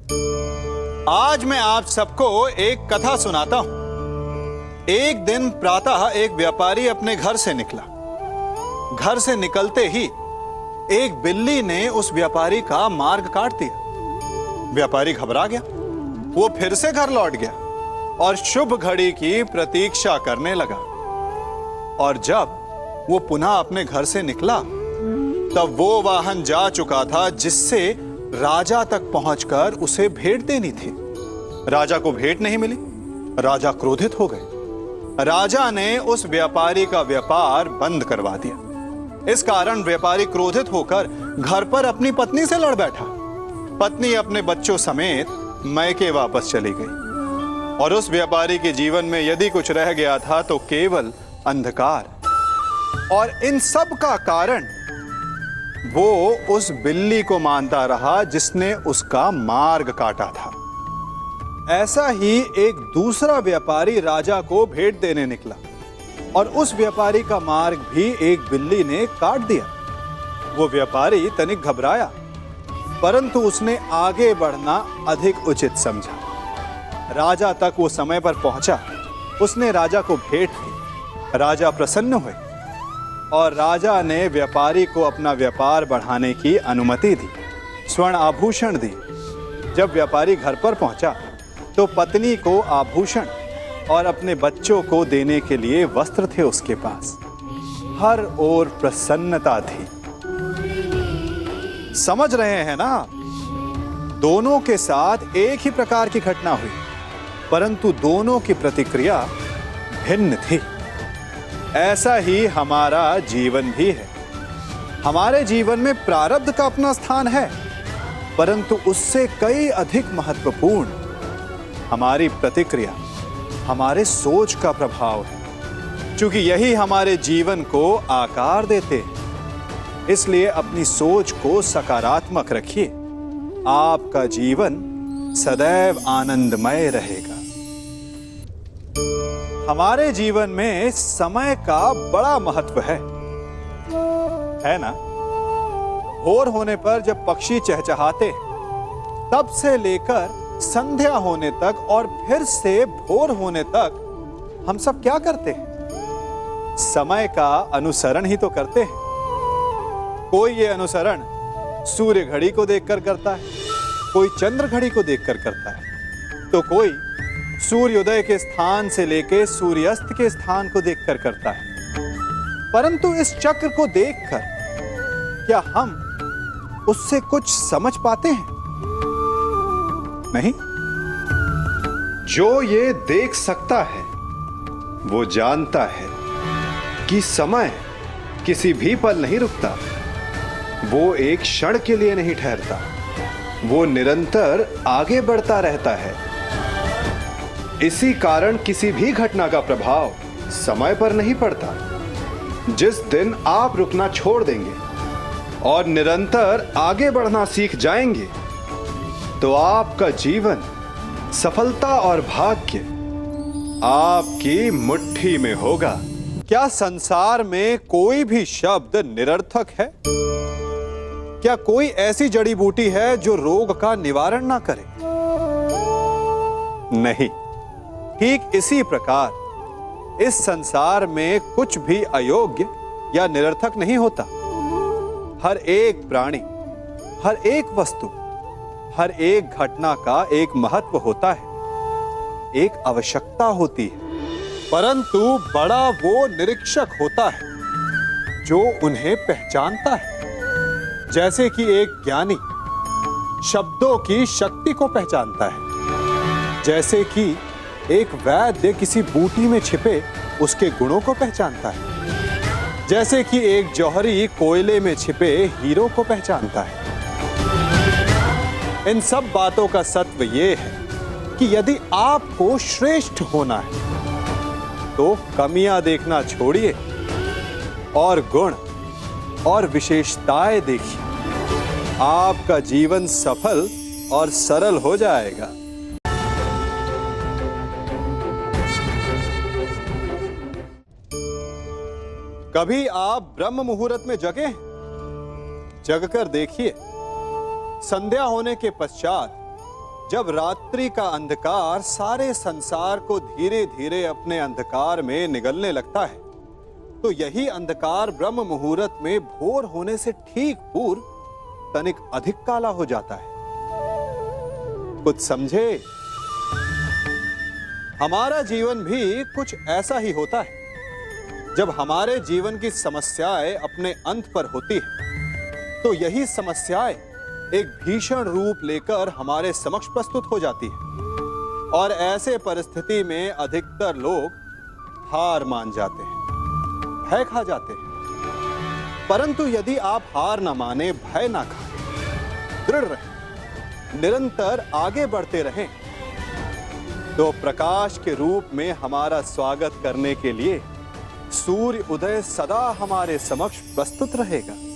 आज मैं आप सबको एक कथा सुनाता हूं। एक दिन प्रातः एक व्यापारी अपने घर से निकला। घर से निकलते ही एक बिल्ली ने उस व्यापारी का मार्ग काट दिया। व्यापारी घबरा गया। वो फिर से घर लौट गया और शुभ घड़ी की प्रतीक्षा करने लगा। और जब वो पुनः अपने घर से निकला तब वो वाहन जा चुका था जिससे राजा तक पहुंचकर उसे भेंट देनी थी। राजा को भेंट नहीं मिली। राजा क्रोधित हो गए। राजा ने उस व्यापारी का व्यापार बंद करवा दिया। इस कारण व्यापारी क्रोधित होकर घर पर अपनी पत्नी से लड़ बैठा। पत्नी अपने बच्चों समेत मैके वापस चली गई और उस व्यापारी के जीवन में यदि कुछ रह गया था तो केवल अंधकार। और इन सब का कारण वो उस बिल्ली को मानता रहा जिसने उसका मार्ग काटा था। ऐसा ही एक दूसरा व्यापारी राजा को भेंट देने निकला और उस व्यापारी का मार्ग भी एक बिल्ली ने काट दिया। वो व्यापारी तनिक घबराया, परंतु उसने आगे बढ़ना अधिक उचित समझा। राजा तक वो समय पर पहुंचा। उसने राजा को भेंट दी। राजा प्रसन्न हुए और राजा ने व्यापारी को अपना व्यापार बढ़ाने की अनुमति दी, स्वर्ण आभूषण दी। जब व्यापारी घर पर पहुंचा तो पत्नी को आभूषण और अपने बच्चों को देने के लिए वस्त्र थे उसके पास। हर ओर प्रसन्नता थी। समझ रहे हैं ना? दोनों के साथ एक ही प्रकार की घटना हुई, परंतु दोनों की प्रतिक्रिया भिन्न थी। ऐसा ही हमारा जीवन भी है। हमारे जीवन में प्रारब्ध का अपना स्थान है, परंतु उससे कई अधिक महत्वपूर्ण हमारी प्रतिक्रिया, हमारे सोच का प्रभाव है। क्योंकि यही हमारे जीवन को आकार देते हैं। इसलिए अपनी सोच को सकारात्मक रखिए। आपका जीवन सदैव आनंदमय रहेगा। हमारे जीवन में समय का बड़ा महत्व है ना? भोर होने पर जब पक्षी चहचहाते तब से लेकर संध्या होने तक और फिर से भोर होने तक हम सब क्या करते हैं? समय का अनुसरण ही तो करते हैं। कोई ये अनुसरण सूर्य घड़ी को देखकर करता है, कोई चंद्र घड़ी को देखकर करता है, तो कोई सूर्योदय के स्थान से लेकर सूर्यास्त के स्थान को देखकर करता है। परंतु इस चक्र को देखकर क्या हम उससे कुछ समझ पाते हैं? नहीं। जो ये देख सकता है वो जानता है कि समय किसी भी पल नहीं रुकता। वो एक क्षण के लिए नहीं ठहरता। वो निरंतर आगे बढ़ता रहता है। इसी कारण किसी भी घटना का प्रभाव समय पर नहीं पड़ता। जिस दिन आप रुकना छोड़ देंगे और निरंतर आगे बढ़ना सीख जाएंगे तो आपका जीवन, सफलता और भाग्य आपकी मुट्ठी में होगा। क्या संसार में कोई भी शब्द निरर्थक है? क्या कोई ऐसी जड़ी बूटी है जो रोग का निवारण ना करे? नहीं। ठीक इसी प्रकार इस संसार में कुछ भी अयोग्य या निरर्थक नहीं होता। हर एक प्राणी, हर एक वस्तु, हर एक घटना का एक महत्व होता है, एक आवश्यकता होती है। परंतु बड़ा वो निरीक्षक होता है जो उन्हें पहचानता है। जैसे कि एक ज्ञानी शब्दों की शक्ति को पहचानता है, जैसे कि एक वैद्य किसी बूटी में छिपे उसके गुणों को पहचानता है, जैसे कि एक जौहरी कोयले में छिपे हीरो को पहचानता है। इन सब बातों का सत्व ये है कि यदि आपको श्रेष्ठ होना है तो कमियां देखना छोड़िए और गुण और विशेषताएं देखिए। आपका जीवन सफल और सरल हो जाएगा। कभी आप ब्रह्म मुहूर्त में जगे हैं? जगकर देखिए, संध्या होने के पश्चात जब रात्रि का अंधकार सारे संसार को धीरे धीरे अपने अंधकार में निगलने लगता है, तो यही अंधकार ब्रह्म मुहूर्त में भोर होने से ठीक पूर्व तनिक अधिक काला हो जाता है। कुछ समझे? हमारा जीवन भी कुछ ऐसा ही होता है। जब हमारे जीवन की समस्याएं अपने अंत पर होती है, तो यही समस्याएं एक भीषण रूप लेकर हमारे समक्ष प्रस्तुत हो जाती है और ऐसे परिस्थिति में अधिकतर लोग हार मान जाते हैं, भय खा जाते हैं। परंतु यदि आप हार न माने, भय ना खाएं, दृढ़ रहें, निरंतर आगे बढ़ते रहें, तो प्रकाश के रूप में हमारा स्वागत करने के लिए सूर्य उदय सदा हमारे समक्ष प्रस्तुत रहेगा।